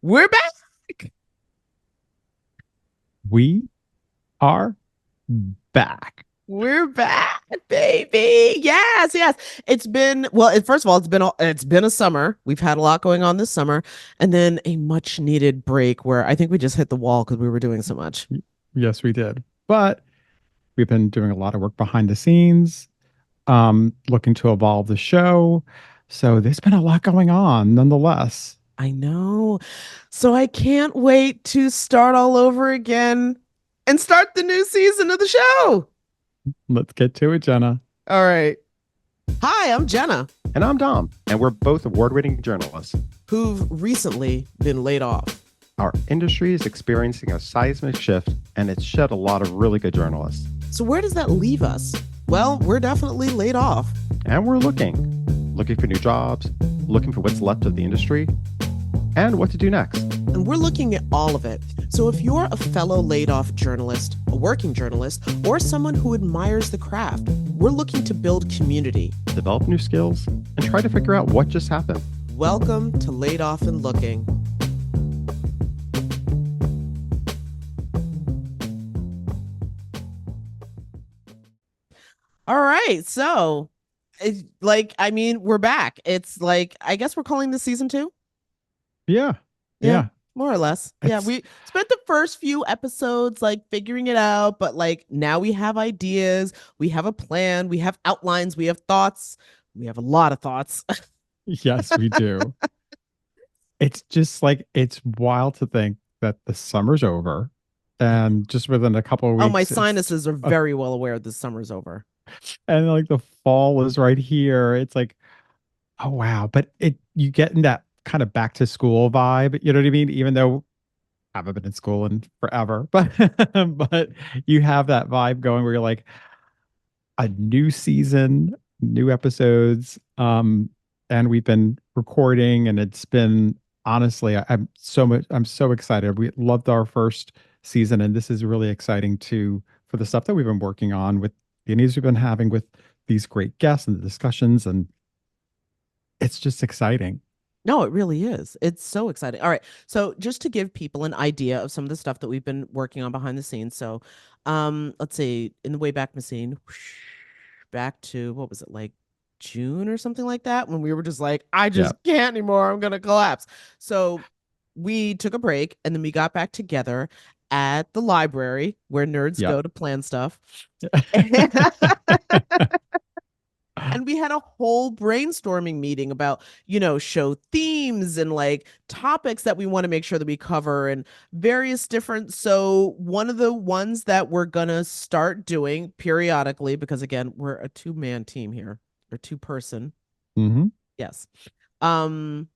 We're back. We are back. We're back, baby. Yes, yes. It's been well. First of all, it's been a summer. We've had a lot going on this summer, and then a much needed break where I think we just hit the wall because we were doing so much. Yes, we did. But we've been doing a lot of work behind the scenes, looking to evolve the show. So there's been a lot going on nonetheless. I know. So I can't wait to start all over again and start the new season of the show. Let's get to it, Jenna. All right. Hi, I'm Jenna, And I'm Dom, and we're both award winning journalists. who've recently been laid off. Our industry is experiencing a seismic shift, and it's shed a lot of really good journalists. So where does that leave us? Well, we're definitely laid off. And we're looking for new jobs, looking for what's left of the industry, and what to do next. And we're looking at all of it. So if you're a fellow laid off journalist, a working journalist, or someone who admires the craft, we're looking to build community. Develop new skills, and try to figure out what just happened. Welcome to Laid Off and Looking. All right. So, we're back. It's like, I guess we're calling this season two. Yeah. Yeah, Yeah. more or less. Yeah, It's we spent the first few episodes like figuring it out, but like now we have ideas, we have a plan, we have outlines, we have thoughts. We have a lot of thoughts. yes, we do. It's just like it's wild to think that the summer's over and just within a couple of Oh, my weeks sinuses are uh, very well aware this summer's over. and like the fall is right here. It's like, oh wow. But it you get in that kind of back to school vibe, you know what I mean? Even though I haven't been in school in forever, but but you have that vibe going where you're like a new season, new episodes. And we've been recording and it's been honestly, I'm so excited. We loved our first season and this is really exciting too for the stuff that we've been working on with the interviews we've been having with these great guests and the discussions and it's just exciting. No, it really is. It's so exciting. All right. So, just to give people an idea of some of the stuff that we've been working on behind the scenes. So, let's see, in the Wayback Machine, back to what was it like June or something like that when we were just like, I Yeah. just can't anymore. I'm gonna collapse. So, we took a break and then we got back together at the library where nerds Yep. go to plan stuff. And we had a whole brainstorming meeting about, show themes and like topics that we want to make sure that we cover and various different. So, one of the ones that we're going to start doing periodically, because again, we're a two-man team here or two-person. hmm Yes. Um,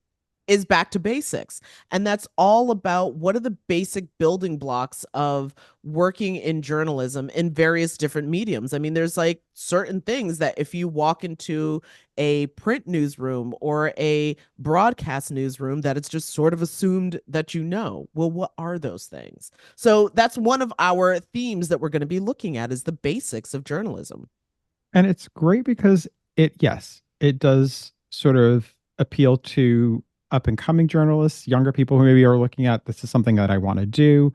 is back to basics. And that's all about what are the basic building blocks of working in journalism in various different mediums. I mean, there's like certain things that if you walk into a print newsroom or a broadcast newsroom, that it's just sort of assumed that you know. Well, what are those things? So that's one of our themes that we're going to be looking at is the basics of journalism. And it's great because yes, it does sort of appeal to up and coming journalists, younger people who maybe are looking at this is something that I want to do.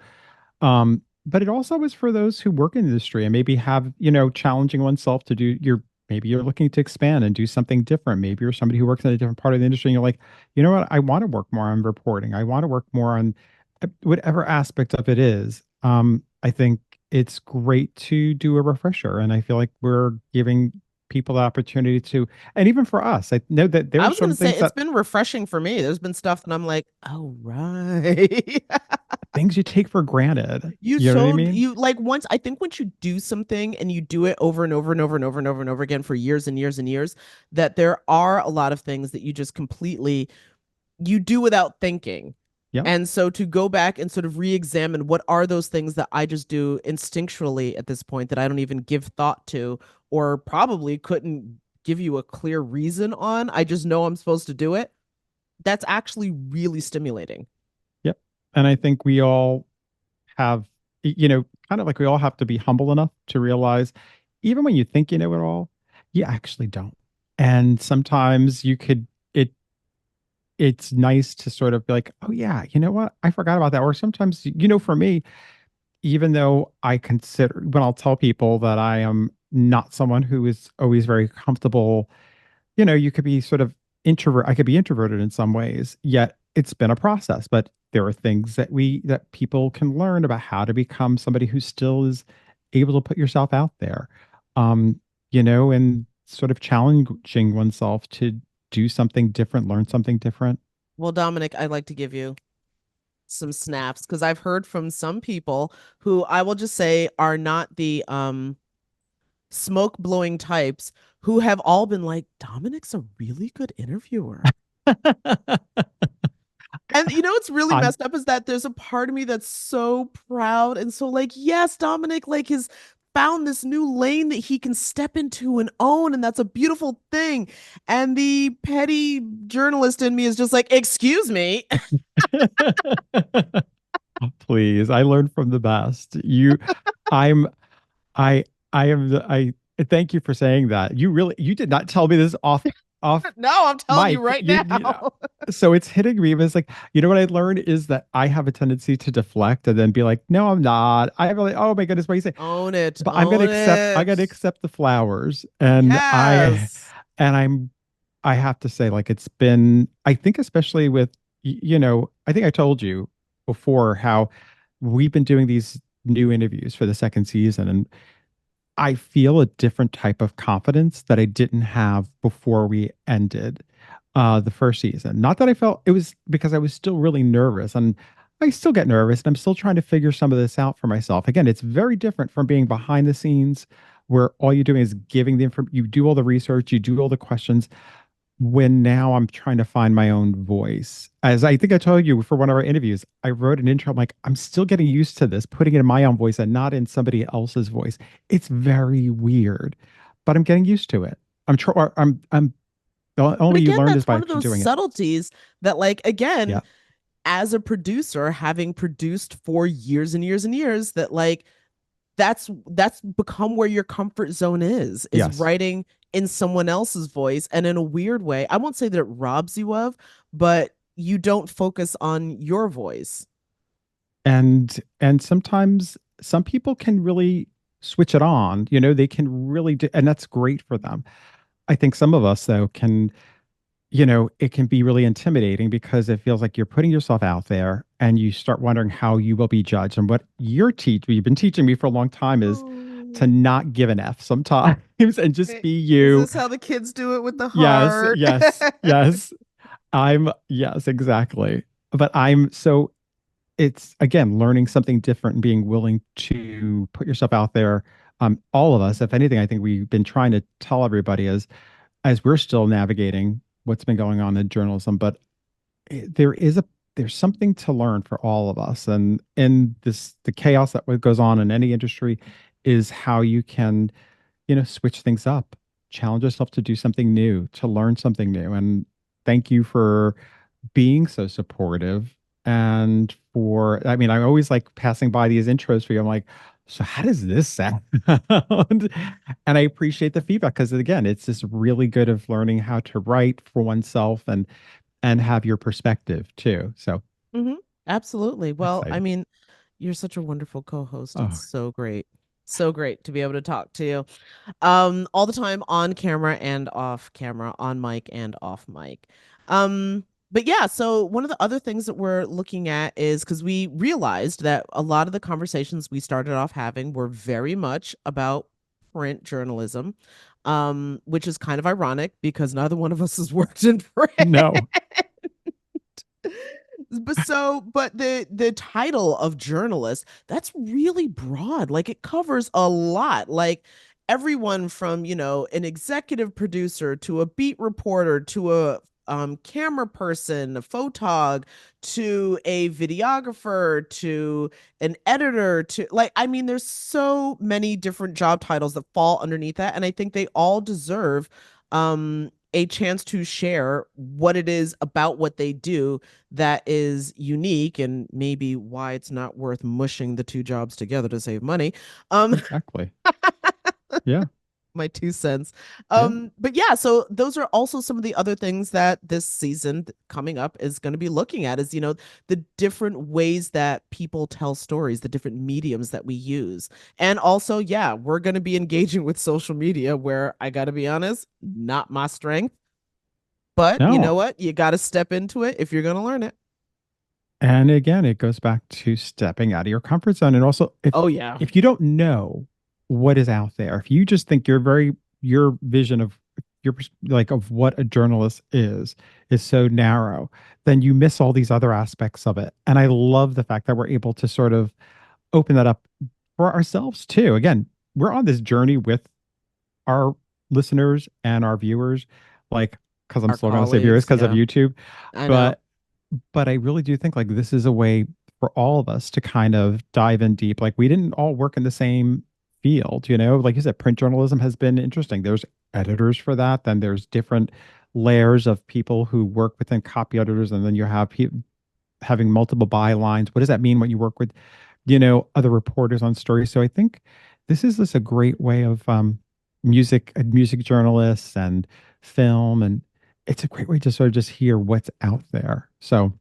But it also is for those who work in the industry and maybe have, challenging oneself to do maybe you're looking to expand and do something different. Maybe you're somebody who works in a different part of the industry and you're like, you know what, I want to work more on reporting. I want to work more on whatever aspect of it is. I think it's great to do a refresher. And I feel like we're giving people the opportunity to, and even for us, I know that there I are was going some to say things it's that been refreshing for me. There's been stuff that I'm like, oh, right. things you take for granted. You You know what I so mean? you like once I think once you do something and you do it over and over and over and over and over and over again for years and years and years, that there are a lot of things that you just completely you do without thinking. Yeah. And so to go back and sort of re-examine what are those things that I just do instinctually at this point that I don't even give thought to or probably couldn't give you a clear reason on. I just know I'm supposed to do it. That's actually really stimulating. Yep. And I think we all have, kind of like we all have to be humble enough to realize even when you think you know it all, you actually don't. And sometimes you could, it it's nice to sort of be like, oh yeah, you know what? I forgot about that. Or sometimes, for me, even though I consider when I'll tell people that I am not someone who is always very comfortable, you could be sort of I could be introverted in some ways, yet it's been a process. But there are things that people can learn about how to become somebody who still is able to put yourself out there. And sort of challenging oneself to do something different, learn something different. Well, Dominic, I'd like to give you some snaps because I've heard from some people who I will just say are not the smoke blowing types who have all been like, Dominic's a really good interviewer. And what's really I'm messed up is that there's a part of me that's so proud and so like, yes, Dominic like has found this new lane that he can step into and own, and that's a beautiful thing. And the petty journalist in me is just like, excuse me. Please, I learned from the best. I'm, I, I am I thank you for saying that. You did not tell me this off No, I'm telling you mic. right now. So it's hitting me. But it's like, what I learned is that I have a tendency to deflect and then be like, no, I'm not. I really, oh my goodness, what are you saying? Own it. But Own I it. gotta accept the flowers. Yes. And I have to say, like, it's been, I think, especially with, I think I told you before how we've been doing these new interviews for the second season. And I feel a different type of confidence that I didn't have before we ended the first season. Not that I felt it was because I was still really nervous, and I still get nervous and I'm still trying to figure some of this out for myself. Again, it's very different from being behind the scenes where all you're doing is giving the information, you do all the research, you do all the questions, when now I'm trying to find my own voice. As I think I told you for one of our interviews, I wrote an intro. I'm like, I'm still getting used to this, putting it in my own voice and not in somebody else's voice. It's very weird, but I'm getting used to it. I'm the But only you again, learn is that's by one of actually those doing it. subtleties that, like, again, Yeah. as a producer, having produced for years and years and years, that like that's become where your comfort zone is Yes. writing in someone else's voice. And in a weird way, I won't say that it robs you of, but you don't focus on your voice. And sometimes some people can really switch it on. They can really do, and that's great for them. I think some of us though can, it can be really intimidating because it feels like you're putting yourself out there and you start wondering how you will be judged. And what you've been teaching me for a long time is to Oh, not give an F sometimes and just be is you. this how the kids do it with the Yes, heart? yes, yes. Yes, exactly. But it's again learning something different and being willing to put yourself out there. All of us, if anything, I think we've been trying to tell everybody as we're still navigating what's been going on in journalism, but there is there's something to learn for all of us, and in the chaos that goes on in any industry is how you can switch things up, challenge yourself to do something new, to learn something new. And thank you for being so supportive. And I mean, I always like passing by these intros for you. I'm like, so how does this sound? And I appreciate the feedback because again, it's just really good of learning how to write for oneself and have your perspective too. So Hmm. Absolutely. Well, I excited. mean, you're such a wonderful co-host. It's Oh, so great. So great to be able to talk to you. All the time on camera and off camera, on mic and off mic. But yeah, so one of the other things that we're looking at is because we realized that a lot of the conversations we started off having were very much about print journalism, which is kind of ironic because neither one of us has worked in print. no. But the title of journalist, that's really broad. Like it covers a lot. Like everyone from, an executive producer to a beat reporter to a camera person, a photog, to a videographer, to an editor, to like, I mean, there's so many different job titles that fall underneath that. And I think they all deserve a chance to share what it is about what they do that is unique and maybe why it's not worth mushing the two jobs together to save money. Um, Exactly. Yeah. my 2 cents. Yeah. But yeah, so those are also some of the other things that this season coming up is going to be looking at is, the different ways that people tell stories, the different mediums that we use. And also, yeah, we're going to be engaging with social media where I got to be honest, not my strength. But you know No. what? You got to step into it if you're going to learn it. And again, it goes back to stepping out of your comfort zone. And also, Oh, yeah. if you don't know what is out there, if you just think your vision of like of what a journalist is so narrow, then you miss all these other aspects of it. And I love the fact that we're able to sort of open that up for ourselves too. Again, we're on this journey with our listeners and our viewers, like, because I'm Our still going to say viewers colleagues. because of Yeah, YouTube, I know. but I really do think like this is a way for all of us to kind of dive in deep. Like we didn't all work in the same field, like you said, print journalism has been interesting. There's editors for that. Then there's different layers of people who work within copy editors, and then you have people having multiple bylines. What does that mean when you work with, other reporters on stories? So I think this is just a great way of music journalists and film, and it's a great way to sort of just hear what's out there. So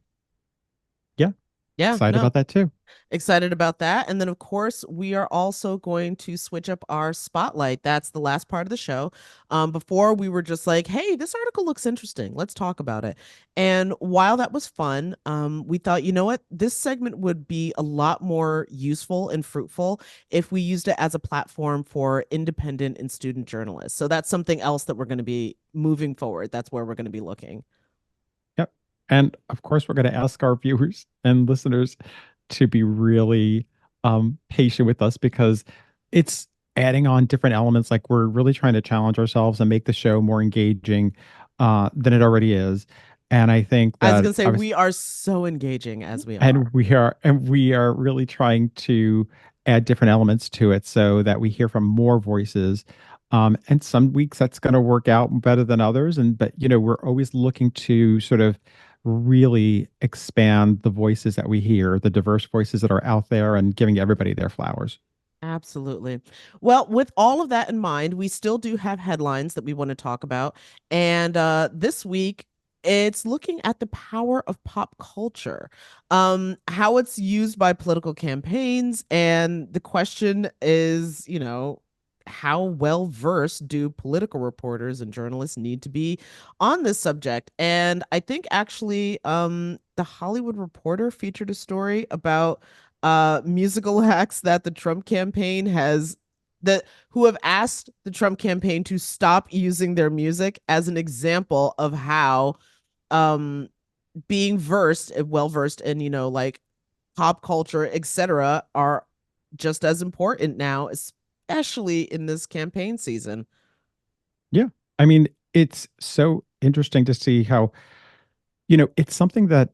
yeah, Yeah, excited no, about that too. excited about that. And then, of course, we are also going to switch up our spotlight. That's the last part of the show. Before we were just like, hey, this article looks interesting. Let's talk about it. And while that was fun, we thought, you know what? This segment would be a lot more useful and fruitful if we used it as a platform for independent and student journalists. So that's something else that we're going to be moving forward. That's where we're going to be looking. Yep. And of course, we're going to ask our viewers and listeners to be really patient with us because it's adding on different elements. Like we're really trying to challenge ourselves and make the show more engaging than it already is. And I think I was that going to say, I was, we are so engaging as we are. and we are really trying to add different elements to it so that we hear from more voices. And some weeks that's going to work out better than others. But we're always looking to sort of really expand the voices that we hear, the diverse voices that are out there, and giving everybody their flowers. Absolutely. Well, with all of that in mind, we still do have headlines that we want to talk about. And this week, it's looking at the power of pop culture, how it's used by political campaigns. And the question is, how well versed do political reporters and journalists need to be on this subject? And I think actually, the Hollywood Reporter featured a story about musical acts that the Trump campaign has that who have asked the Trump campaign to stop using their music as an example of how um being well versed in, like pop culture, etc., are just as important now, especially in this campaign season. Yeah. I mean, it's so interesting to see how, it's something that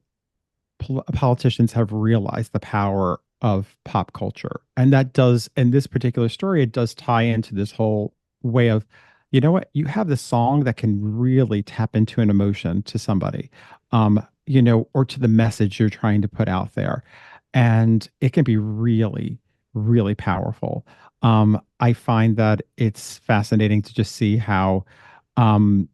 politicians have realized the power of pop culture. And that does, in this particular story, it does tie into this whole way of, what, you have this song that can really tap into an emotion to somebody, or to the message you're trying to put out there. And it can be really, really powerful. I find that it's fascinating to just see how, in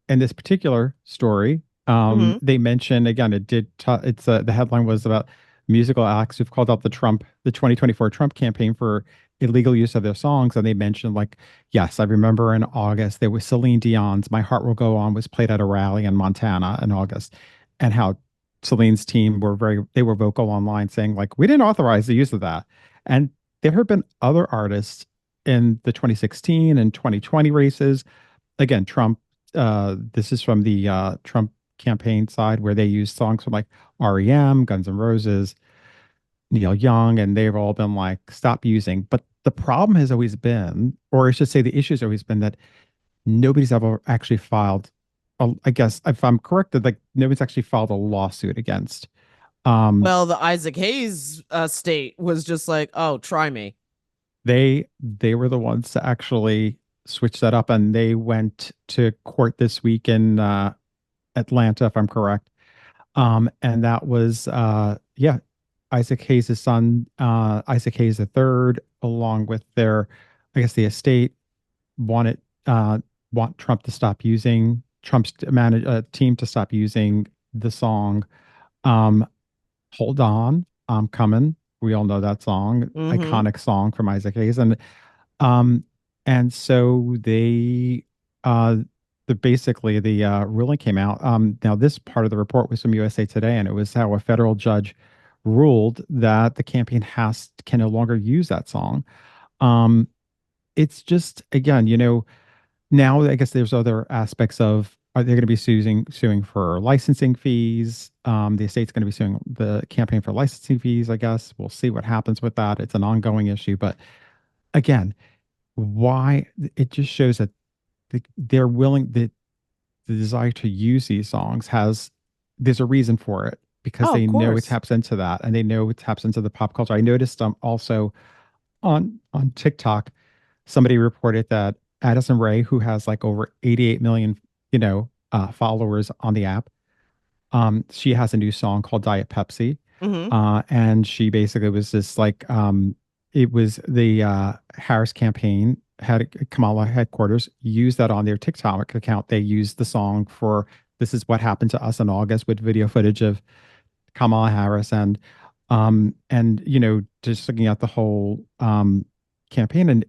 this particular story, Hmm. they mention again, it's the headline was about musical acts who've called out the 2024 Trump campaign for illegal use of their songs. And they mentioned like, yes, I remember in August, there was Celine Dion's My Heart Will Go On was played at a rally in Montana in August, and how Celine's team they were vocal online saying like, we didn't authorize the use of that. And there have been other artists in the 2016 and 2020 races. Again, Trump, this is from the Trump campaign side where they use songs from like REM, Guns N' Roses, Neil Young, and they've all been like, stop using. But the problem has always been, or I should say the issue has always been that nobody's ever actually filed, I guess if I'm corrected, like nobody's actually filed a lawsuit against. Um, Well, the Isaac Hayes state was just like, oh, try me. they were the ones to actually switch that up, and they went to court this week in Atlanta, if I'm correct. And that was yeah, Isaac Hayes' son, Isaac Hayes the third, along with their, I guess, the estate, wanted want Trump to stop using Trump's team to stop using the song "Hold On, I'm Coming." We all know that song, Mm-hmm. iconic song from Isaac Hayes, um, and so uh, basically the ruling came out. Now this part of the report was from USA Today, and it was how a federal judge ruled that the campaign can no longer use that song. Um, it's just again, now I guess there's other aspects of are they going to be suing for licensing fees? The estate's going to be suing the campaign for licensing fees, I guess. We'll see what happens with that. It's an ongoing issue, but again, why it just shows that they're willing that the desire to use these songs there's a reason for it because Oh, of they know it course. taps into that and they know it taps into the pop culture. I noticed also on TikTok, somebody reported that Addison Rae, who has like over 88 million, followers on the app, she has a new song called Diet Pepsi. Mm-hmm. And she basically was just like, it was the Harris campaign had Kamala headquarters use that on their TikTok account. They used the song for "This Is What Happened to Us in August" with video footage of Kamala Harris and just looking at the whole campaign, and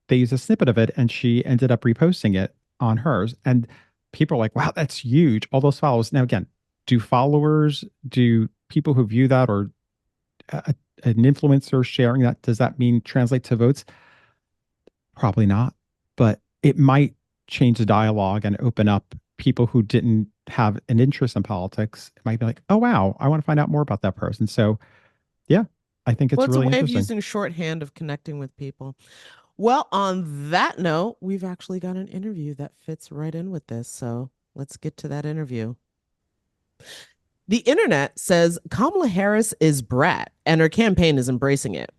they used a snippet of it, and she ended up reposting it on hers, and people are like, "Wow, that's huge!" All those followers. Now, again, do people who view that or an influencer sharing that, does that mean translate to votes? Probably not, but it might change the dialogue and open up people who didn't have an interest in politics. It might be like, oh, wow, I want to find out more about that person. So, yeah, I think Well, it's it's a really way of interesting. using shorthand of connecting with people. Well, on that note, we've actually got an interview that fits right in with this. So let's get to that interview. The internet says Kamala Harris is brat and her campaign is embracing it.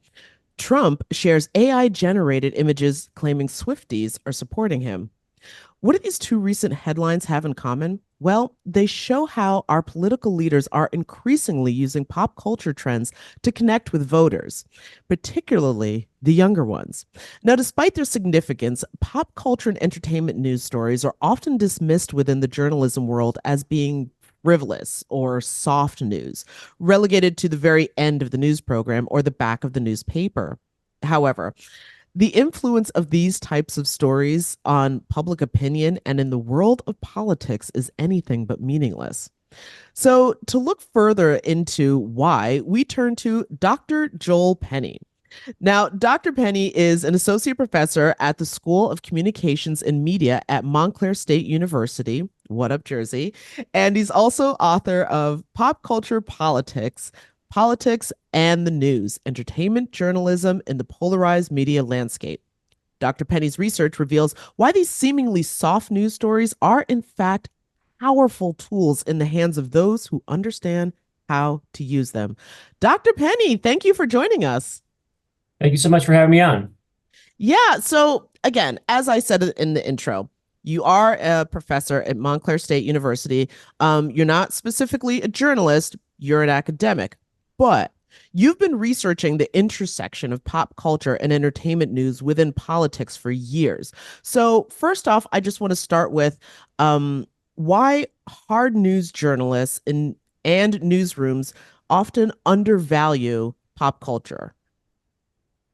Trump shares AI generated images claiming Swifties are supporting him. What do these two recent headlines have in common? Well, they show how our political leaders are increasingly using pop culture trends to connect with voters, particularly the younger ones. Now, despite their significance, pop culture and entertainment news stories are often dismissed within the journalism world as being frivolous or soft news, relegated to the very end of the news program or the back of the newspaper. However, the influence of these types of stories on public opinion and in the world of politics is anything but meaningless. So, to look further into why, we turn to Dr. Joel Penney. Now, Dr. Penney is an associate professor at the School of Communications and Media at Montclair State University. What up, Jersey? And he's also author of Pop Culture Politics, Politics and the News, Entertainment Journalism in the Polarized Media Landscape. Dr. Penney's research reveals why these seemingly soft news stories are, in fact, powerful tools in the hands of those who understand how to use them. Dr. Penney, thank you for joining us. Thank you so much for having me on. Yeah. So, again, as I said in the intro, you are a professor at Montclair State University. You're not specifically a journalist, you're an academic, but you've been researching the intersection of pop culture and entertainment news within politics for years. So, first off, I just want to start with why hard news journalists and newsrooms often undervalue pop culture.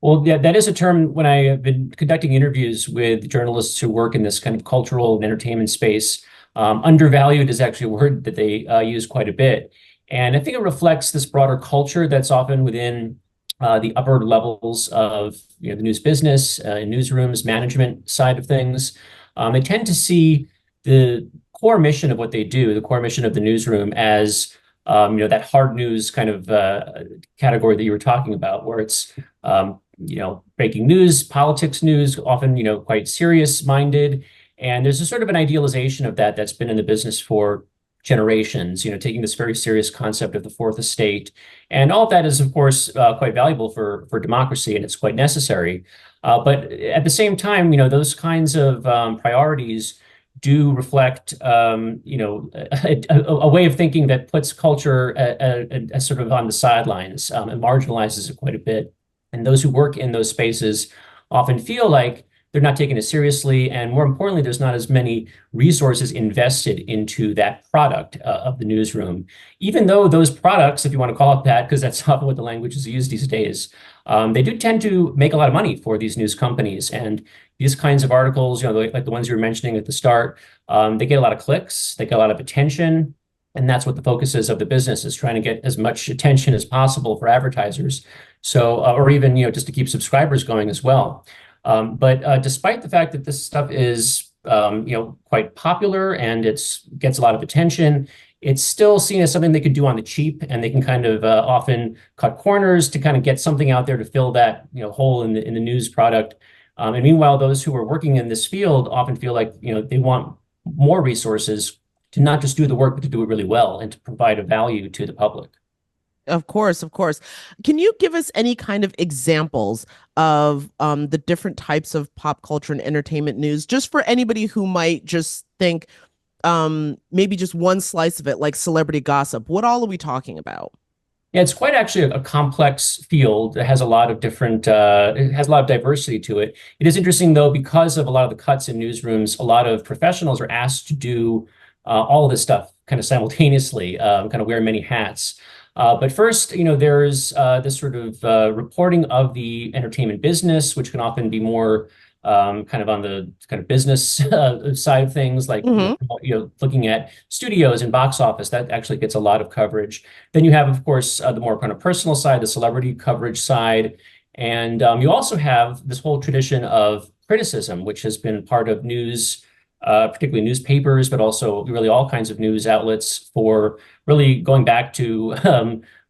Well, yeah, that is a term when I have been conducting interviews with journalists who work in this kind of cultural and entertainment space. Undervalued is actually a word that they use quite a bit. And I think it reflects this broader culture that's often within the upper levels of the news business, newsrooms, management side of things. They tend to see the core mission of what they do, the core mission of the newsroom as that hard news kind of category that you were talking about, where it's breaking news, politics news, often, quite serious minded. And there's a sort of an idealization of that that's been in the business for generations, taking this very serious concept of the fourth estate. And all of that is, of course, quite valuable for democracy, and it's quite necessary. But at the same time, those kinds of priorities do reflect, a way of thinking that puts culture as sort of on the sidelines and marginalizes it quite a bit. And those who work in those spaces often feel like they're not taken as seriously. And more importantly, there's not as many resources invested into that product of the newsroom. Even though those products, if you want to call it that, because that's not what the language is used these days, they do tend to make a lot of money for these news companies. And these kinds of articles, like the ones you were mentioning at the start, they get a lot of clicks, they get a lot of attention. And that's what the focus is of the business, is trying to get as much attention as possible for advertisers. So, or even, just to keep subscribers going as well. But despite the fact that this stuff is, quite popular and gets a lot of attention, it's still seen as something they could do on the cheap, and they can kind of often cut corners to kind of get something out there to fill that, hole in the news product. And meanwhile, those who are working in this field often feel like, they want more resources to not just do the work, but to do it really well and to provide a value to the public. Of course, of course. Can you give us any kind of examples of the different types of pop culture and entertainment news, just for anybody who might just think maybe just one slice of it, like celebrity gossip? What all are we talking about? Yeah, it's quite actually a complex field that has a lot of different, it has a lot of diversity to it. It is interesting, though, because of a lot of the cuts in newsrooms, a lot of professionals are asked to do all of this stuff kind of simultaneously, kind of wear many hats. But first, there's this sort of reporting of the entertainment business, which can often be more kind of on the kind of business side of things, like looking at studios and box office. That actually gets a lot of coverage. Then you have, of course, the more kind of personal side, the celebrity coverage side. And you also have this whole tradition of criticism, which has been part of news, particularly newspapers, but also really all kinds of news outlets for really going back to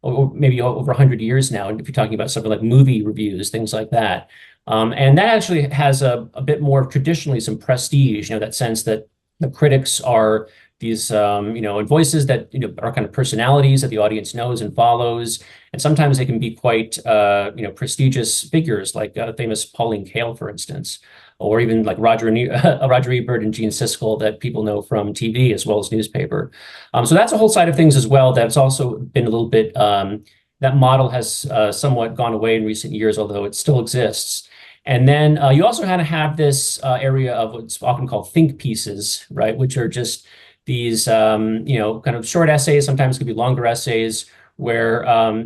or maybe over 100 years now. And if you're talking about something like movie reviews, things like that. And that actually has a bit more traditionally some prestige, that sense that the critics are these, and voices that, are kind of personalities that the audience knows and follows. And sometimes they can be quite, prestigious figures, like famous Pauline Kael, for instance, or even like Roger Ebert and Gene Siskel that people know from TV as well as newspaper. So that's a whole side of things as well. That's also been a little bit, that model has somewhat gone away in recent years, although it still exists. And then you also kind of have this area of what's often called think pieces, right, which are just these, kind of short essays, sometimes could be longer essays, where,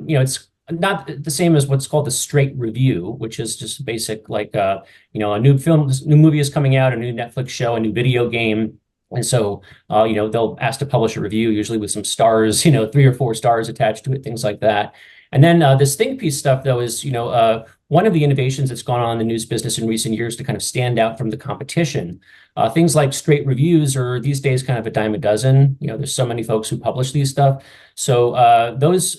it's not the same as what's called the straight review, which is just basic, like, a new film, new movie is coming out, a new Netflix show, a new video game. And so, they'll ask to publish a review, usually with some stars, 3 or 4 stars attached to it, things like that. And then this think piece stuff, though, is, one of the innovations that's gone on in the news business in recent years to kind of stand out from the competition. Things like straight reviews are these days kind of a dime a dozen. There's so many folks who publish these stuff. So those,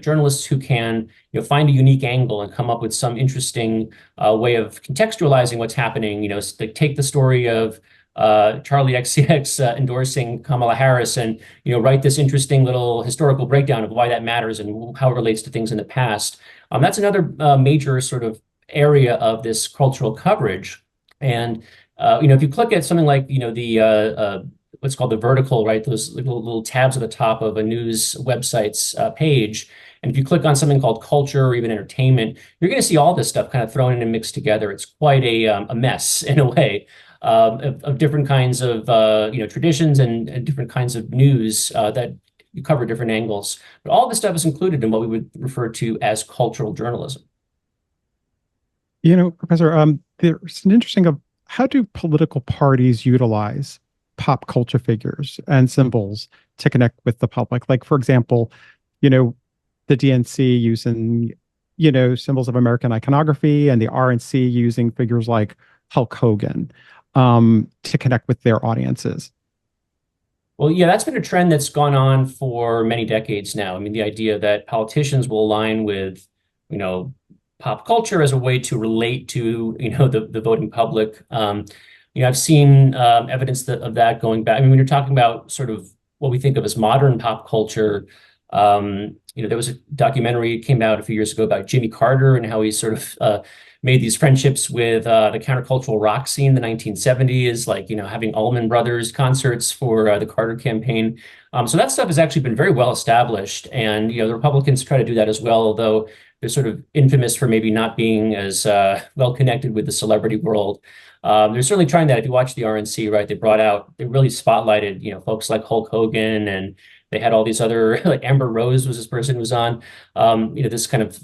journalists who can, find a unique angle and come up with some interesting way of contextualizing what's happening, take the story of Charlie XCX endorsing Kamala Harris and, write this interesting little historical breakdown of why that matters and how it relates to things in the past. That's another major sort of area of this cultural coverage. And, if you click at something like, the what's called the vertical, right, those little tabs at the top of a news website's page, and if you click on something called culture or even entertainment, you're going to see all this stuff kind of thrown in and mixed together. It's quite a mess in a way. Of different kinds of traditions and different kinds of news that cover different angles. But all this stuff is included in what we would refer to as cultural journalism. Professor, there's an interesting of how do political parties utilize pop culture figures and symbols to connect with the public? Like, for example, the DNC using, symbols of American iconography, and the RNC using figures like Hulk Hogan to connect with their audiences. Well, yeah, that's been a trend that's gone on for many decades now. I mean, the idea that politicians will align with, pop culture as a way to relate to, the voting public. I've seen evidence of that going back. I mean, when you're talking about sort of what we think of as modern pop culture, There was a documentary that came out a few years ago about Jimmy Carter and how he sort of made these friendships with the countercultural rock scene in the 1970s, like, having Allman Brothers concerts for the Carter campaign. So that stuff has actually been very well established. And, the Republicans try to do that as well, although they're sort of infamous for maybe not being as well connected with the celebrity world. They're certainly trying that. If you watch the RNC, right, they really spotlighted, folks like Hulk Hogan, and they had all these other, like Amber Rose was this person who was on, this kind of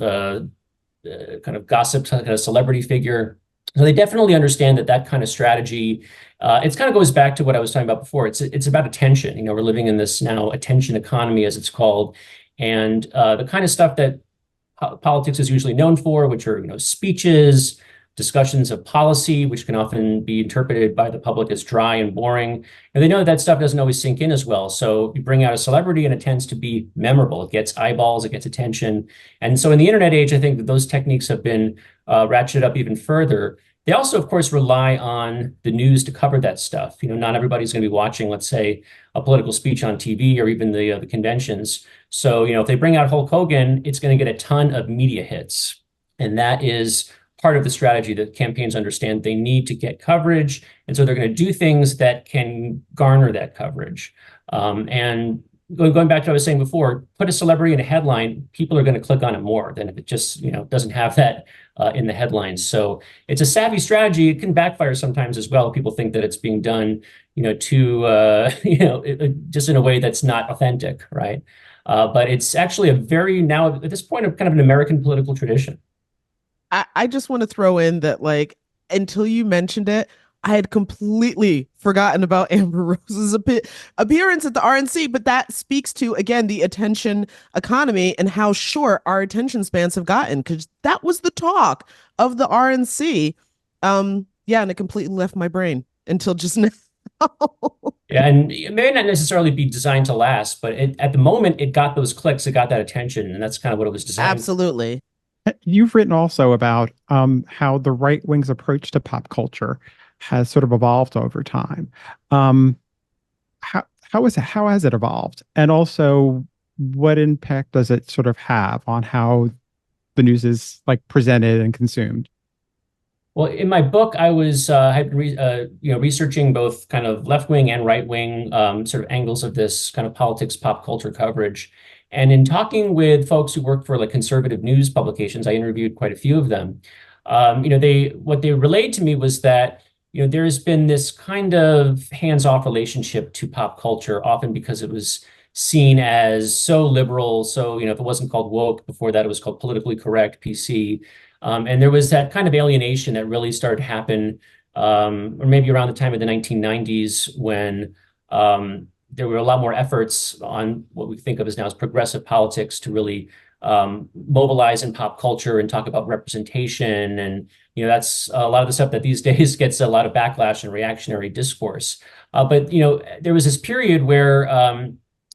gossip, kind of celebrity figure. So they definitely understand that kind of strategy. It kind of goes back to what I was talking about before. It's about attention. We're living in this now attention economy, as it's called, and the kind of stuff that politics is usually known for, which are speeches, discussions of policy, which can often be interpreted by the public as dry and boring. And they know that stuff doesn't always sink in as well. So you bring out a celebrity and it tends to be memorable. It gets eyeballs, it gets attention. And so in the internet age, I think that those techniques have been ratcheted up even further. They also, of course, rely on the news to cover that stuff. Not everybody's going to be watching, let's say, a political speech on TV or even the conventions. So, if they bring out Hulk Hogan, it's going to get a ton of media hits. And that is part of the strategy that campaigns understand they need to get coverage. And so they're going to do things that can garner that coverage. And going back to what I was saying before, put a celebrity in a headline, people are going to click on it more than if it just, doesn't have that in the headlines. So it's a savvy strategy. It can backfire sometimes as well. People think that it's being done, just in a way that's not authentic, right? But it's actually now at this point, kind of an American political tradition. I just want to throw in that, like, until you mentioned it, I had completely forgotten about Amber Rose's appearance at the RNC, but that speaks to, again, the attention economy and how short our attention spans have gotten, because that was the talk of the RNC. Yeah, and it completely left my brain until just now. Yeah, and it may not necessarily be designed to last, but at the moment, it got those clicks, it got that attention, and that's kind of what it was designed for. Absolutely. You've written also about how the right wing's approach to pop culture has sort of evolved over time. How has it evolved? And also, what impact does it sort of have on how the news is like presented and consumed? Well, in my book, I was researching both kind of left wing and right wing sort of angles of this kind of politics pop culture coverage. And in talking with folks who work for like conservative news publications, I interviewed quite a few of them. What they relayed to me was that there's been this kind of hands-off relationship to pop culture, often because it was seen as so liberal. So if it wasn't called woke before that, it was called politically correct, PC. And there was that kind of alienation that really started to happen, or maybe around the time of the 1990s when there were a lot more efforts on what we think of as now as progressive politics to really mobilize in pop culture and talk about representation. And, that's a lot of the stuff that these days gets a lot of backlash and reactionary discourse. But there was this period where,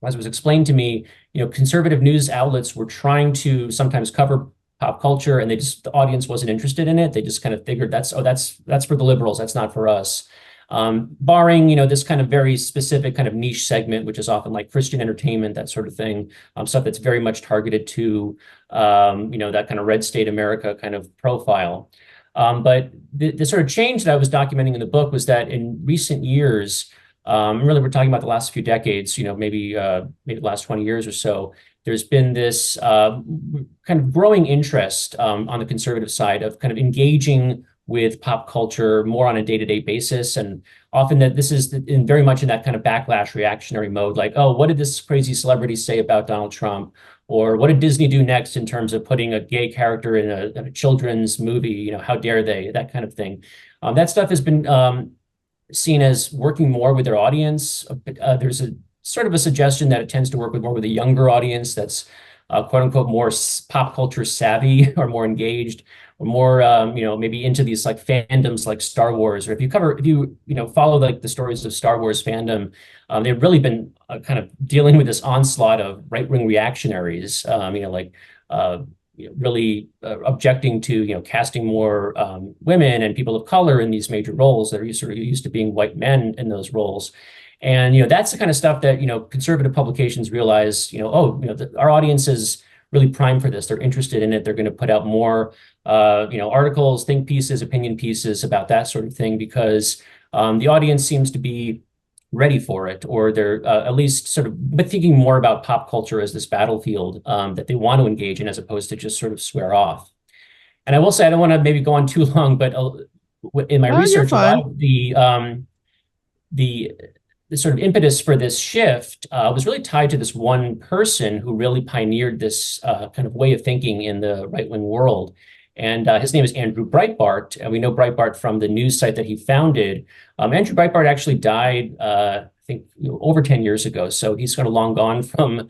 as was explained to me, conservative news outlets were trying to sometimes cover pop culture, and the audience wasn't interested in it. They just kind of figured that's for the liberals. That's not for us. Barring, this kind of very specific kind of niche segment, which is often like Christian entertainment, that sort of thing, stuff that's very much targeted to, that kind of red state America kind of profile. But the sort of change that I was documenting in the book was that in recent years, really we're talking about the last few decades, maybe the last 20 years or so, there's been this kind of growing interest on the conservative side of kind of engaging with pop culture more on a day-to-day basis. And often that this is very much in that kind of backlash reactionary mode, like, oh, what did this crazy celebrity say about Donald Trump? Or what did Disney do next in terms of putting a gay character in a children's movie? How dare they? That kind of thing. That stuff has been seen as working more with their audience. There's a sort of a suggestion that it tends to work more with a younger audience that's quote unquote more pop culture savvy or more engaged or more maybe into these like fandoms like Star Wars. Or if you follow like the stories of Star Wars fandom, they've really been kind of dealing with this onslaught of right-wing reactionaries, really objecting to casting more women and people of color in these major roles that are sort of used to being white men in those roles. And, that's the kind of stuff that, conservative publications realize, our audience is really primed for this. They're interested in it. They're going to put out more, articles, think pieces, opinion pieces about that sort of thing, because the audience seems to be ready for it, or they're at least sort of thinking more about pop culture as this battlefield that they want to engage in, as opposed to just sort of swear off. And I will say, I don't want to maybe go on too long, but in my Oh, you're research, a lot fine. of the sort of impetus for this shift was really tied to this one person who really pioneered this kind of way of thinking in the right-wing world. And his name is Andrew Breitbart. And we know Breitbart from the news site that he founded. Andrew Breitbart actually died, I think, over 10 years ago. So he's kind of long gone from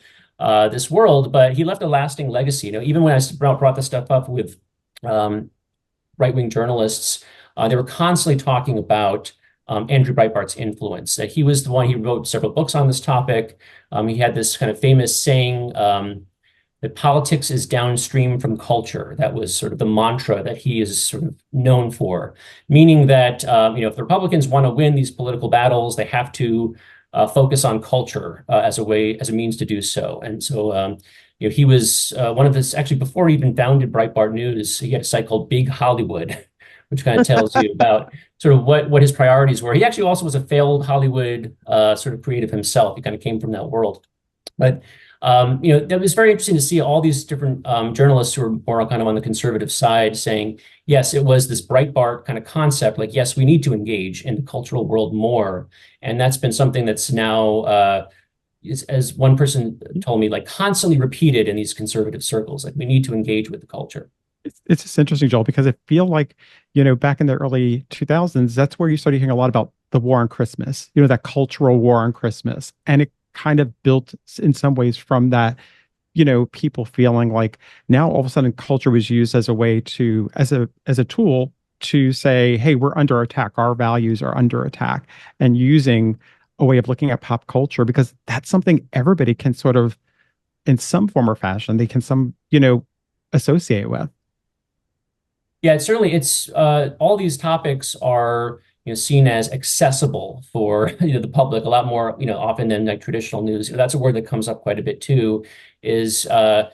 this world, but he left a lasting legacy. Even when I brought this stuff up with right-wing journalists, they were constantly talking about Andrew Breitbart's influence. He was the one, he wrote several books on this topic. He had this kind of famous saying that politics is downstream from culture. That was sort of the mantra that he is sort of known for, meaning that if the Republicans want to win these political battles, they have to focus on culture as a means to do so. And so he was one of this, actually, before he even founded Breitbart News, he had a site called Big Hollywood, which kind of tells you about sort of what his priorities were. He actually also was a failed Hollywood sort of creative himself. He kind of came from that world. But that was very interesting to see all these different journalists who were more kind of on the conservative side saying, yes, it was this Breitbart kind of concept, like, yes, we need to engage in the cultural world more. And that's been something that's now, as one person told me, like constantly repeated in these conservative circles, like we need to engage with the culture. It's just interesting, Joel, because I feel like, back in the early 2000s, that's where you started hearing a lot about the war on Christmas, that cultural war on Christmas. And it kind of built in some ways from that, people feeling like now all of a sudden culture was used as a way to, as a tool to say, hey, we're under attack. Our values are under attack, and using a way of looking at pop culture, because that's something everybody can sort of, in some form or fashion, they can associate with. Yeah, it's all these topics are seen as accessible for the public a lot more often than like traditional news. That's a word that comes up quite a bit too. Is that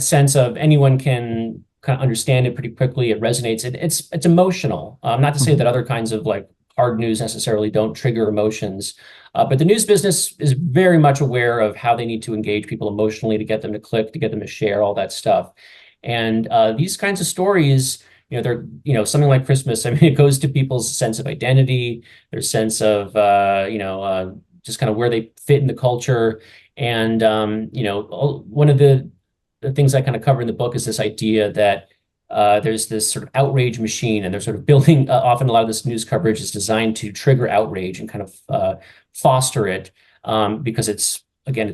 sense of anyone can kind of understand it pretty quickly. It resonates. It's emotional. Not to say that other kinds of like hard news necessarily don't trigger emotions, but the news business is very much aware of how they need to engage people emotionally to get them to click, to get them to share, all that stuff. And these kinds of stories, they're, something like Christmas. I mean, it goes to people's sense of identity, their sense of, just kind of where they fit in the culture. And, one of the things I kind of cover in the book is this idea that there's this sort of outrage machine, and they're sort of building, often a lot of this news coverage is designed to trigger outrage and kind of foster it because it's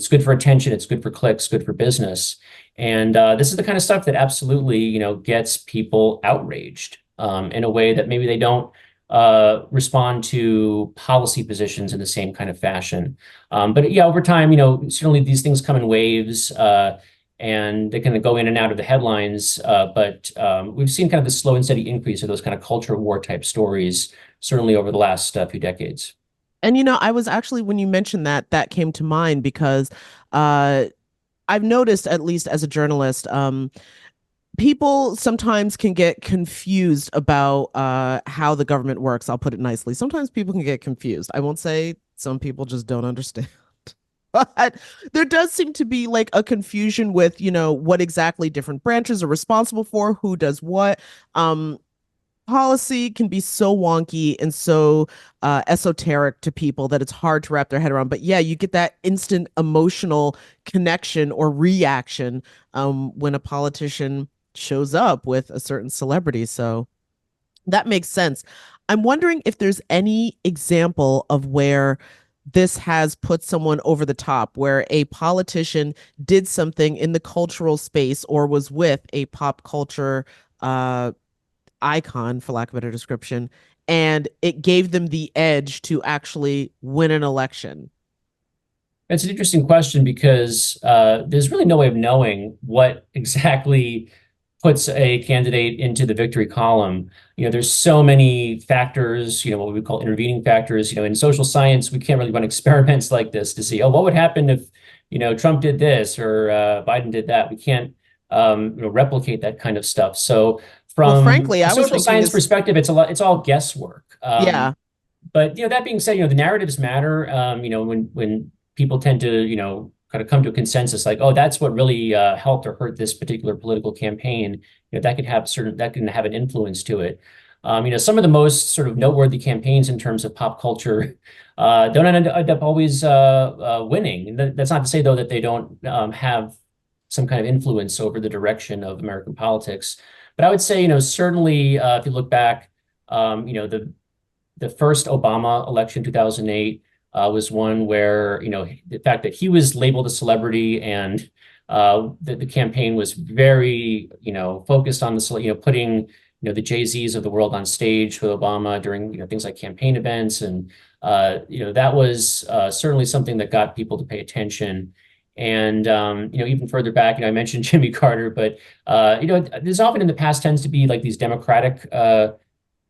good for attention, it's good for clicks, good for business. And this is the kind of stuff that absolutely, gets people outraged in a way that maybe they don't respond to policy positions in the same kind of fashion. But yeah, over time, certainly these things come in waves and they kind of go in and out of the headlines. But we've seen kind of the slow and steady increase of those kind of culture war type stories, certainly over the last few decades. And I was actually, when you mentioned that, that came to mind because I've noticed, at least as a journalist, people sometimes can get confused about how the government works. I'll put it nicely. Sometimes people can get confused. I won't say some people just don't understand. But there does seem to be like a confusion with, what exactly different branches are responsible for, who does what. Policy can be so wonky and so esoteric to people that it's hard to wrap their head around. But yeah, you get that instant emotional connection or reaction when a politician shows up with a certain celebrity. So that makes sense. I'm wondering if there's any example of where this has put someone over the top, where a politician did something in the cultural space or was with a pop culture icon, for lack of a better description, and it gave them the edge to actually win an election. It's an interesting question because there's really no way of knowing what exactly puts a candidate into the victory column, there's so many factors, what we call intervening factors. In social science, we can't really run experiments like this to see, oh, what would happen if, Trump did this or Biden did that. We can't, replicate that kind of stuff. So from frankly, a I was social thinking science perspective, it's all guesswork. Yeah. But that being said, the narratives matter. When people tend to kind of come to a consensus like, oh, that's what really helped or hurt this particular political campaign, that can have an influence to it. Some of the most sort of noteworthy campaigns in terms of pop culture don't end up always winning. That's not to say though that they don't have some kind of influence over the direction of American politics. But I would say, certainly if you look back, the first Obama election, 2008, was one where, the fact that he was labeled a celebrity and the campaign was very, focused on putting, the Jay-Z's of the world on stage with Obama during, things like campaign events. And, that was certainly something that got people to pay attention. And, even further back, I mentioned Jimmy Carter, but, there's often in the past tends to be like these Democratic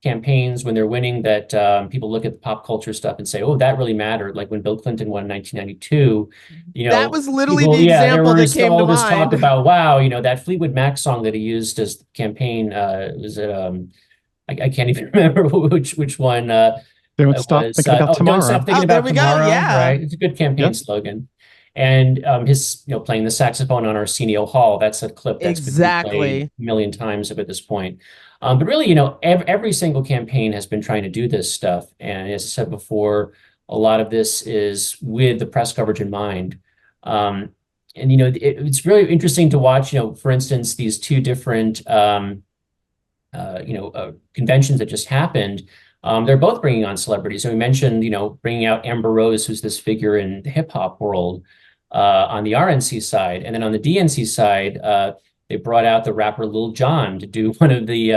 campaigns when they're winning that people look at the pop culture stuff and say, oh, that really mattered. Like when Bill Clinton won in 1992, that was literally the there example that was came all to this mind. talk about, wow, that Fleetwood Mac song that he used as the campaign, was it, I can't even remember which one Don't stop thinking about tomorrow. Don't stop thinking there about we go. tomorrow, Yeah. right? It's a good campaign slogan. And his, playing the saxophone on Arsenio Hall, that's a clip that's been replayed a million times at this point. But really, every single campaign has been trying to do this stuff. And as I said before, a lot of this is with the press coverage in mind. And, it's really interesting to watch, for instance, these two different, conventions that just happened. They're both bringing on celebrities. So we mentioned, bringing out Amber Rose, who's this figure in the hip hop world, on the RNC side. And then on the DNC side, they brought out the rapper Lil Jon to do one of the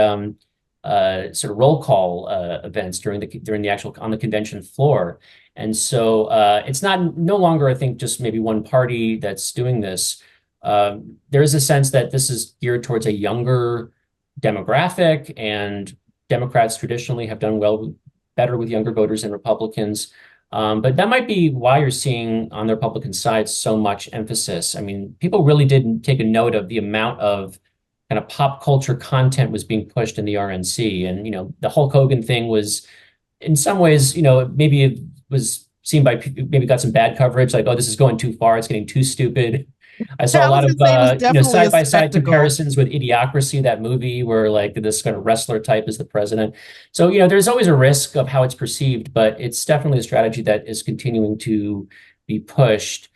sort of roll call events during the actual on the convention floor. And so it's no longer, I think, just maybe one party that's doing this. There is a sense that this is geared towards a younger demographic, and Democrats traditionally have done better with younger voters than Republicans. But that might be why you're seeing on the Republican side so much emphasis. I mean, people really didn't take a note of the amount of kind of pop culture content was being pushed in the RNC. And, the Hulk Hogan thing was, in some ways, maybe it was seen by, maybe got some bad coverage, like, oh, this is going too far, it's getting too stupid. I saw a lot of side-by-side comparisons with Idiocracy, that movie where like this kind of wrestler type is the president. So, there's always a risk of how it's perceived, but it's definitely a strategy that is continuing to be pushed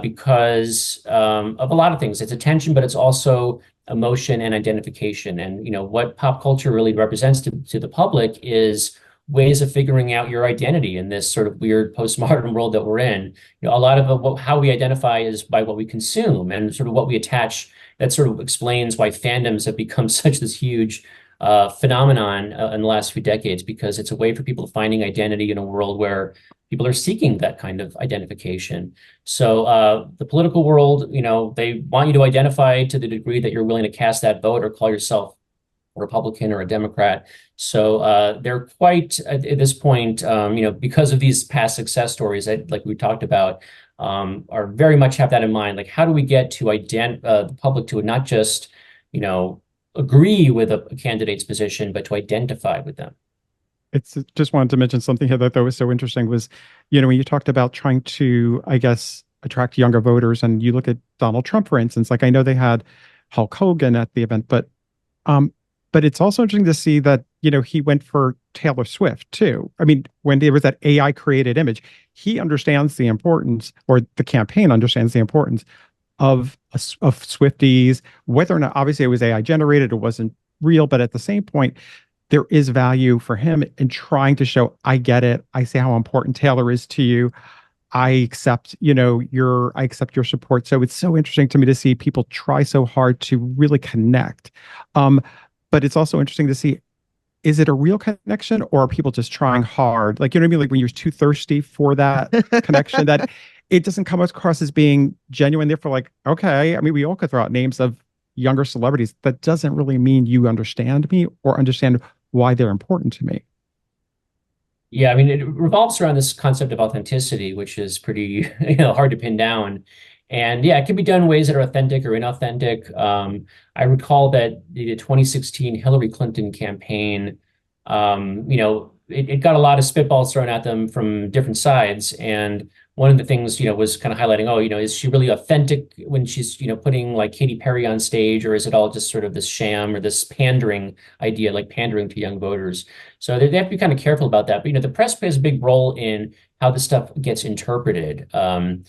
because of a lot of things. It's attention, but it's also emotion and identification. And, what pop culture really represents to the public is ways of figuring out your identity in this sort of weird postmodern world that we're in. A lot of how we identify is by what we consume and sort of what we attach. That sort of explains why fandoms have become such this huge phenomenon in the last few decades, because it's a way for people finding identity in a world where people are seeking that kind of identification. So the political world, they want you to identify to the degree that you're willing to cast that vote or call yourself a Republican or a Democrat. So they're quite, at this point, because of these past success stories that, like we talked about, are very much have that in mind. Like, how do we get to the public to not just, agree with a candidate's position, but to identify with them? It's just wanted to mention something here that was so interesting was, when you talked about trying to, I guess, attract younger voters, and you look at Donald Trump, for instance, like I know they had Hulk Hogan at the event, but it's also interesting to see that, he went for Taylor Swift too. I mean, when there was that AI created image, he understands the importance, or the campaign understands the importance of Swifties, whether or not, obviously it was AI generated, it wasn't real, but at the same point, there is value for him in trying to show, I get it. I see how important Taylor is to you. I accept, I accept your support. So it's so interesting to me to see people try so hard to really connect. But it's also interesting to see, is it a real connection, or are people just trying hard? Like, you know what I mean? Like when you're too thirsty for that connection, that it doesn't come across as being genuine. Therefore, like, okay, I mean, we all could throw out names of, younger celebrities, that doesn't really mean you understand me or understand why they're important to me. Yeah, I mean, it revolves around this concept of authenticity, which is pretty, hard to pin down. And yeah, it can be done in ways that are authentic or inauthentic. I recall that the 2016 Hillary Clinton campaign, it got a lot of spitballs thrown at them from different sides. And one of the things, was kind of highlighting, oh, is she really authentic when she's, putting like Katy Perry on stage, or is it all just sort of this sham or this pandering idea, like pandering to young voters? So they have to be kind of careful about that. But, the press plays a big role in how this stuff gets interpreted. And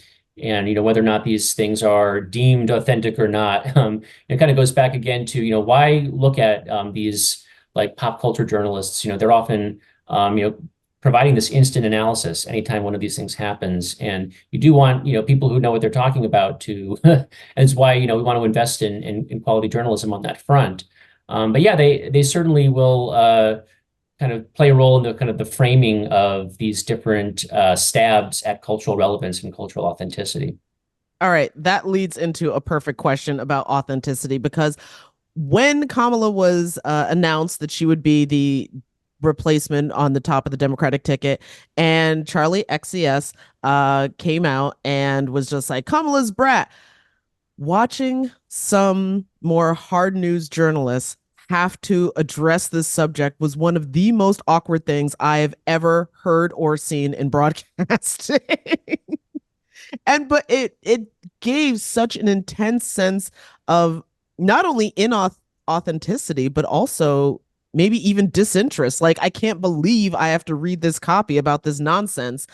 whether or not these things are deemed authentic or not. It kind of goes back again to, why look at these like pop culture journalists. They're often providing this instant analysis anytime one of these things happens. And you do want, people who know what they're talking about to, and it's why, we want to invest in quality journalism on that front. But yeah, they certainly will kind of play a role in the kind of the framing of these different stabs at cultural relevance and cultural authenticity. All right, that leads into a perfect question about authenticity, because when Kamala was announced that she would be the replacement on the top of the Democratic ticket, and Charlie XCS came out and was just like, Kamala's brat. Watching some more hard news journalists have to address this subject was one of the most awkward things I have ever heard or seen in broadcasting. But it gave such an intense sense of not only inauthenticity, but also maybe even disinterest. Like, I can't believe I have to read this copy about this nonsense.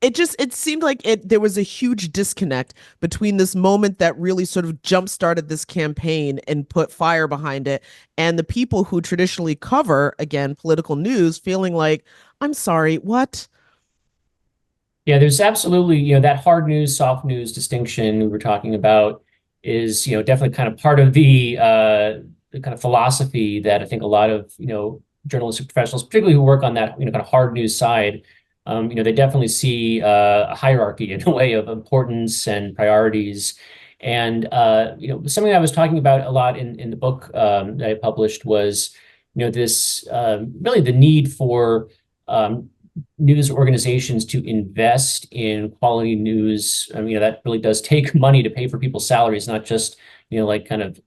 It seemed like there was a huge disconnect between this moment that really sort of jump started this campaign and put fire behind it, and the people who traditionally cover, again, political news, feeling like, I'm sorry, what? Yeah, there's absolutely, that hard news, soft news distinction we were talking about is, definitely kind of part of the kind of philosophy that I think a lot of, journalistic professionals, particularly who work on that, kind of hard news side, they definitely see a hierarchy in a way of importance and priorities. And, something I was talking about a lot in the book that I published was, this really the need for news organizations to invest in quality news. That really does take money to pay for people's salaries, not just, like kind of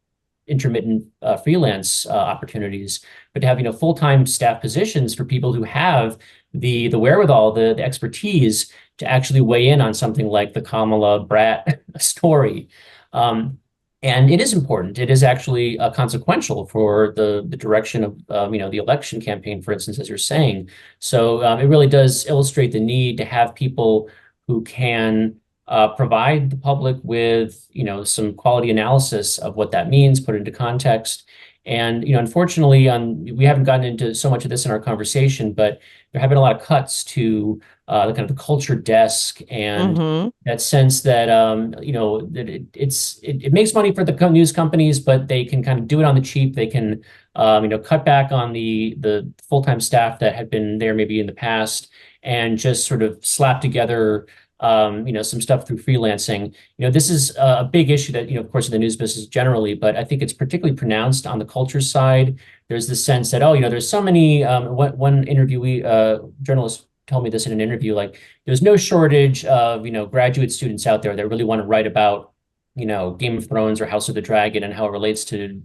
intermittent freelance opportunities, but to have, full-time staff positions for people who have the wherewithal, the expertise to actually weigh in on something like the Kamala Brat story. And it is important. It is actually consequential for the direction of the election campaign, for instance, as you're saying. So it really does illustrate the need to have people who can provide the public with some quality analysis of what that means, put it into context. And unfortunately, we haven't gotten into so much of this in our conversation, but there have been a lot of cuts to the kind of the culture desk and that sense that it makes money for the news companies, but they can kind of do it on the cheap. They can cut back on the full-time staff that had been there maybe in the past and just sort of slap together some stuff through freelancing. This is a big issue that, of course, in the news business generally, but I think it's particularly pronounced on the culture side. There's this sense that, there's so many, one interviewee, journalist told me this in an interview, like there's no shortage of, graduate students out there that really want to write about, Game of Thrones or House of the Dragon and how it relates to,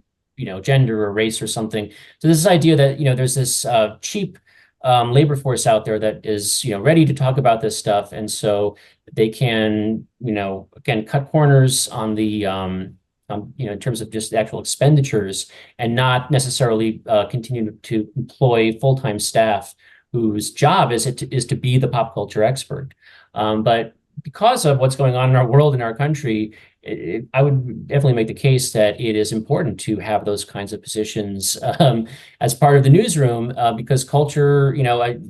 gender or race or something. So this idea that, there's this cheap labor force out there that is, ready to talk about this stuff. And so they can, again, cut corners on the, in terms of just the actual expenditures and not necessarily continue to employ full-time staff whose job is to be the pop culture expert. But because of what's going on in our world, in our country, I would definitely make the case that it is important to have those kinds of positions as part of the newsroom because culture,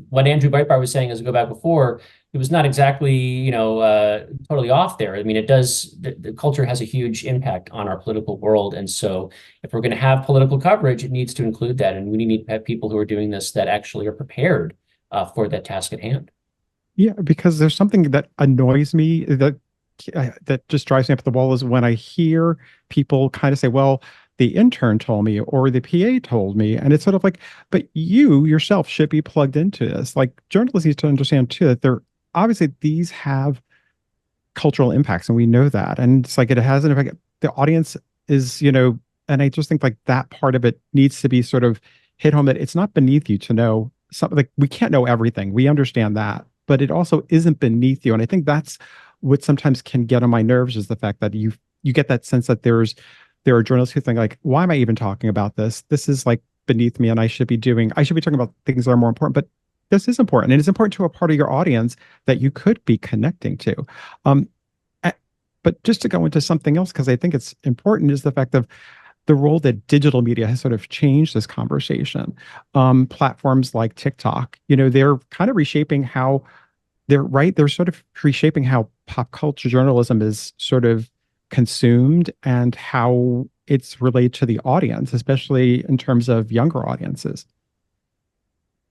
what Andrew Breitbart was saying as we go back before, it was not exactly, totally off there. I mean, the culture has a huge impact on our political world. And so if we're going to have political coverage, it needs to include that. And we need to have people who are doing this that actually are prepared for that task at hand. Yeah, because there's something that annoys me that that just drives me up the wall is when I hear people kind of say, well, the intern told me or the PA told me. And it's sort of like, but you yourself should be plugged into this. Like journalists need to understand too that they're obviously these have cultural impacts and we know that. And it's like it has an effect. The audience is, and I just think like that part of it needs to be sort of hit home that it's not beneath you to know something. Like we can't know everything. We understand that, but it also isn't beneath you. And I think that's what sometimes can get on my nerves is the fact that you get that sense that there are journalists who think like, why am I even talking about this? This is like beneath me and I should be talking about things that are more important, but this is important. And it's important to a part of your audience that you could be connecting to. But just to go into something else, because I think it's important, is the fact of the role that digital media has sort of changed this conversation. Platforms like TikTok, they're kind of reshaping how they're sort of reshaping how pop culture journalism is sort of consumed and how it's related to the audience, especially in terms of younger audiences.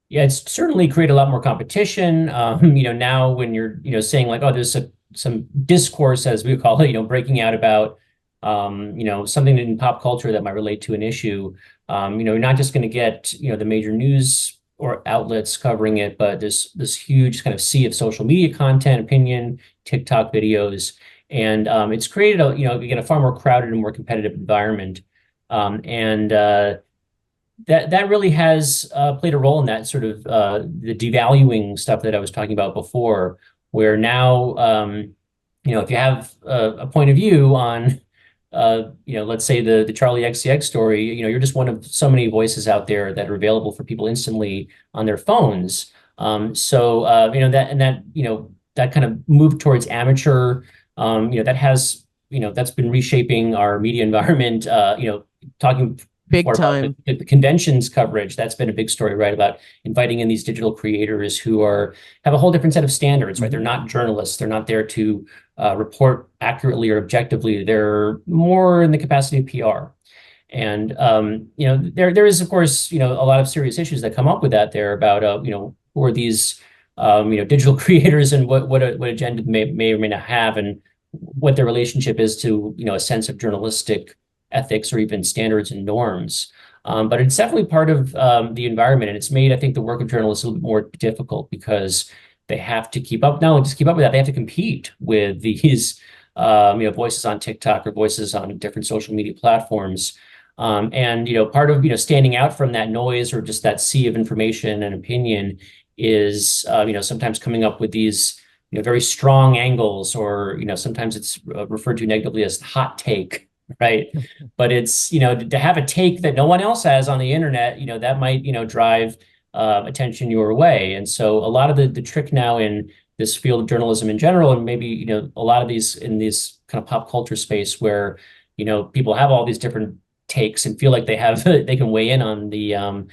Yeah, it's certainly created a lot more competition. Now when you're saying like, oh, there's some discourse, as we call it, breaking out about, something in pop culture that might relate to an issue. You're not just going to get, the major news or outlets covering it, but there's this huge kind of sea of social media content, opinion, TikTok videos, and it's created a far more crowded and more competitive environment. That really has played a role in that sort of the devaluing stuff that I was talking about before, where now, if you have a point of view on, let's say the Charlie XCX story, you're just one of so many voices out there that are available for people instantly on their phones. That kind of move towards amateur, that's been reshaping our media environment, talking Big more about time. the conventions coverage. That's been a big story, right? About inviting in these digital creators who have a whole different set of standards, right? They're not journalists. They're not there to report accurately or objectively. They're more in the capacity of PR. And there is, of course, a lot of serious issues that come up with that there about who are these digital creators and what agenda may or may not have, and what their relationship is to a sense of journalistic ethics or even standards and norms. But it's definitely part of the environment, and it's made, I think, the work of journalists a little bit more difficult because they have to keep up, not only just keep up with that, they have to compete with these voices on TikTok or voices on different social media platforms. Part of standing out from that noise or just that sea of information and opinion is sometimes coming up with these very strong angles, or sometimes it's referred to negatively as hot take. Right. But it's, to have a take that no one else has on the internet, that might, drive attention your way. And so a lot of the trick now in this field of journalism in general, and maybe, a lot of these in this kind of pop culture space where, people have all these different takes and feel like they can weigh in on the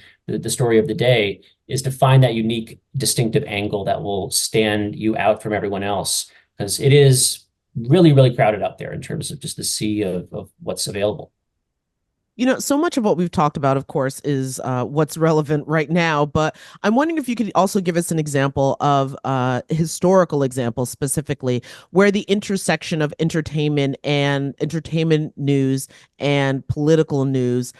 story of the day, is to find that unique, distinctive angle that will stand you out from everyone else. Because it is really, really crowded out there in terms of just the sea of what's available. So much of what we've talked about, of course, is what's relevant right now. But I'm wondering if you could also give us an example of historical example specifically, where the intersection of entertainment news and political news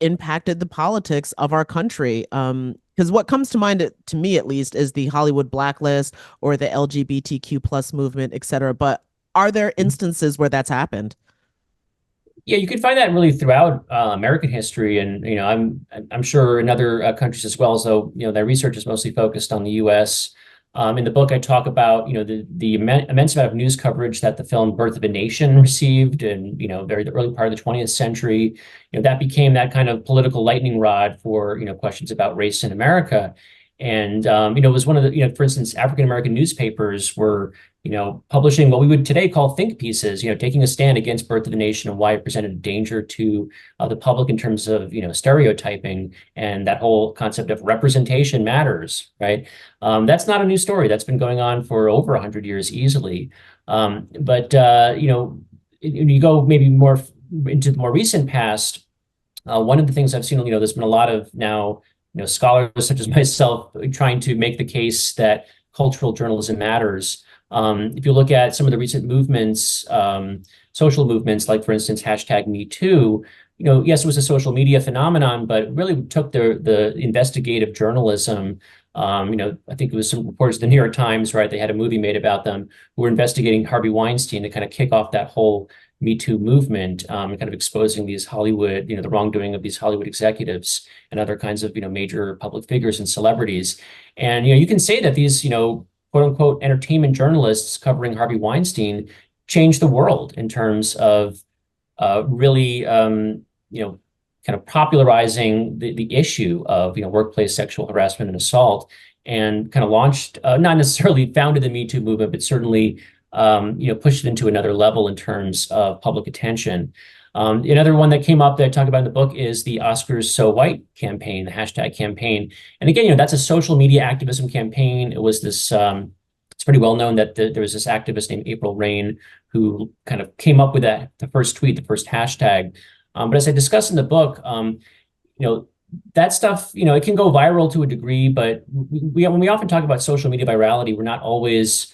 impacted the politics of our country. Because what comes to mind, to me at least, is the Hollywood blacklist or the LGBTQ plus movement, et cetera. But are there instances where that's happened? Yeah, you can find that really throughout American history, and I'm sure in other countries as well. So that research is mostly focused on the U.S. In the book, I talk about the immense amount of news coverage that the film Birth of a Nation received, and very the early part of the 20th century. That became that kind of political lightning rod for questions about race in America. And it was one of the for instance, African American newspapers were publishing what we would today call think pieces, taking a stand against Birth of a Nation and why it presented a danger to the public in terms of, stereotyping and that whole concept of representation matters, right? That's not a new story. That's been going on for over 100 years easily. But you go maybe more into the more recent past, one of the things I've seen, there's been a lot of now, scholars such as myself trying to make the case that cultural journalism matters. If you look at some of the recent movements, social movements, like for instance, hashtag Me Too, yes, it was a social media phenomenon, but it really took the investigative journalism. I think it was some reports, the New York Times, right? They had a movie made about them who were investigating Harvey Weinstein to kind of kick off that whole Me Too movement, and kind of exposing these Hollywood, the wrongdoing of these Hollywood executives and other kinds of, major public figures and celebrities. And, you can say that these, quote unquote, entertainment journalists covering Harvey Weinstein changed the world in terms of really, kind of popularizing the issue of, workplace sexual harassment and assault, and kind of launched, not necessarily founded the Me Too movement, but certainly, pushed it into another level in terms of public attention. Another one that came up that I talk about in the book is the Oscars So White campaign, the hashtag campaign. And again, that's a social media activism campaign. It was this, it's pretty well known that there was this activist named April Rain who kind of came up with the first tweet, the first hashtag. But as I discuss in the book, that stuff, it can go viral to a degree, but when we often talk about social media virality, we're not always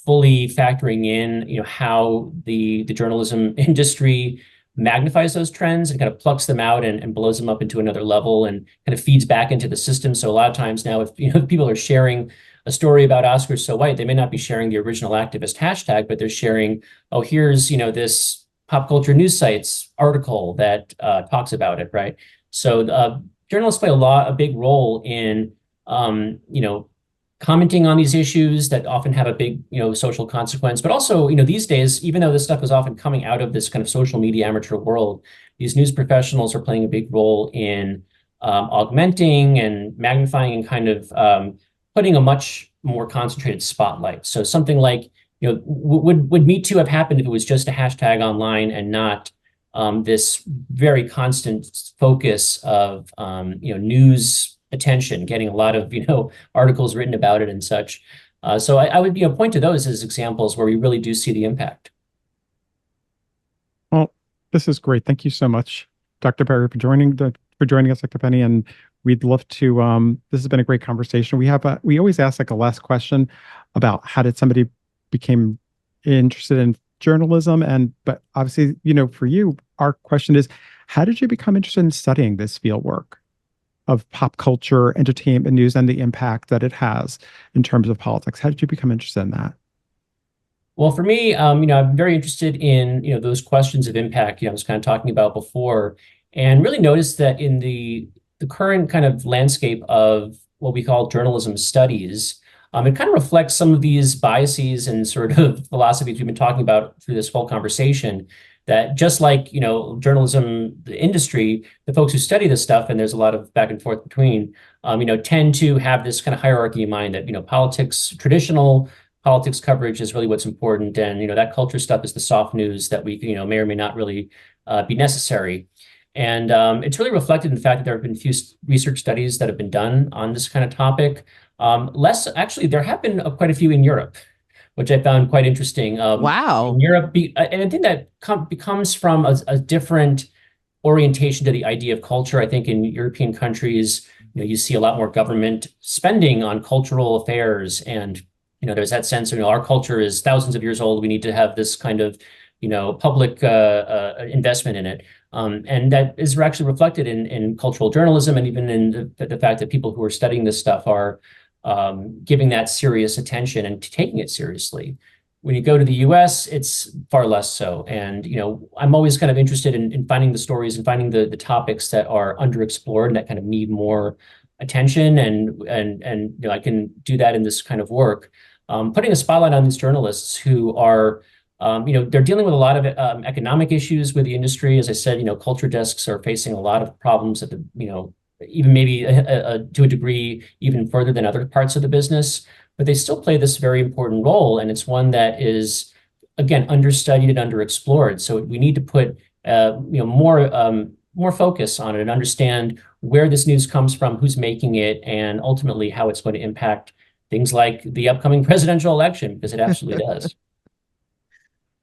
fully factoring in, how the journalism industry magnifies those trends and kind of plucks them out and blows them up into another level and kind of feeds back into the system. So a lot of times now, if people are sharing a story about Oscars So White, they may not be sharing the original activist hashtag, but they're sharing, oh, here's this pop culture news sites article that talks about it, right? So journalists play a big role in, commenting on these issues that often have a big, social consequence. But also, these days, even though this stuff is often coming out of this kind of social media amateur world, these news professionals are playing a big role in augmenting and magnifying and kind of putting a much more concentrated spotlight. So something like, would Me Too have happened if it was just a hashtag online and not this very constant focus of, news attention, getting a lot of, articles written about it and such. So I would, point to those as examples where we really do see the impact. Well, this is great. Thank you so much, Dr. Perry, for joining us, Dr. Penny. And we'd love to, this has been a great conversation. We always ask like a last question about how did somebody became interested in journalism? But obviously, for you, our question is, how did you become interested in studying this field work of pop culture, entertainment, news, and the impact that it has in terms of politics? How did you become interested in that? Well, for me, I'm very interested in, those questions of impact, I was kind of talking about before, and really noticed that in the current kind of landscape of what we call journalism studies, it kind of reflects some of these biases and sort of philosophies we've been talking about through this whole conversation. That just like, journalism, the industry, the folks who study this stuff, and there's a lot of back and forth between, tend to have this kind of hierarchy in mind that, traditional politics coverage is really what's important. And, that culture stuff is the soft news that we, may or may not really be necessary. And it's really reflected in the fact that there have been few research studies that have been done on this kind of topic. Actually, there have been quite a few in Europe, which I found quite interesting. Wow. In Europe, and I think that becomes from a different orientation to the idea of culture. I think in European countries, you see a lot more government spending on cultural affairs, and there's that sense of our culture is thousands of years old. We need to have this kind of public investment in it. And that is actually reflected in cultural journalism, and even in the fact that people who are studying this stuff are giving that serious attention and taking it seriously. When you go to the US, it's far less so. And, I'm always kind of interested in finding the stories and finding the topics that are underexplored and that kind of need more attention. And I can do that in this kind of work. Putting a spotlight on these journalists who are, they're dealing with a lot of economic issues with the industry. As I said, culture desks are facing a lot of problems at the, even maybe to a degree, even further than other parts of the business, but they still play this very important role. And it's one that is, again, understudied and underexplored. So we need to put, more focus on it and understand where this news comes from, who's making it, and ultimately how it's going to impact things like the upcoming presidential election, because it absolutely does.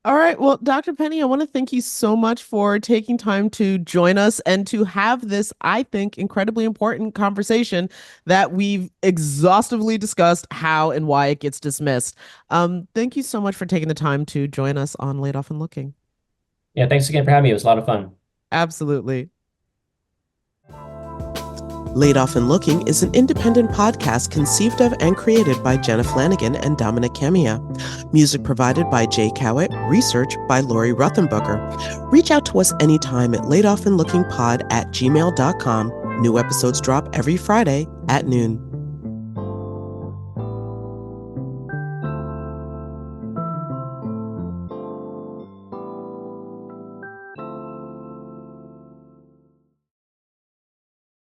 All right. Well, Dr. Penney, I want to thank you so much for taking time to join us and to have this, I think, incredibly important conversation that we've exhaustively discussed how and why it gets dismissed. Thank you so much for taking the time to join us on Laid Off and Looking. Yeah, thanks again for having me. It was a lot of fun. Absolutely. Laid Off and Looking is an independent podcast conceived of and created by Jenna Flanagan and Dominic Camia. Music provided by Jay Cowett, research by Lori Ruthenbucker. Reach out to us anytime at laidoffandlookingpod@gmail.com. New episodes drop every Friday at noon.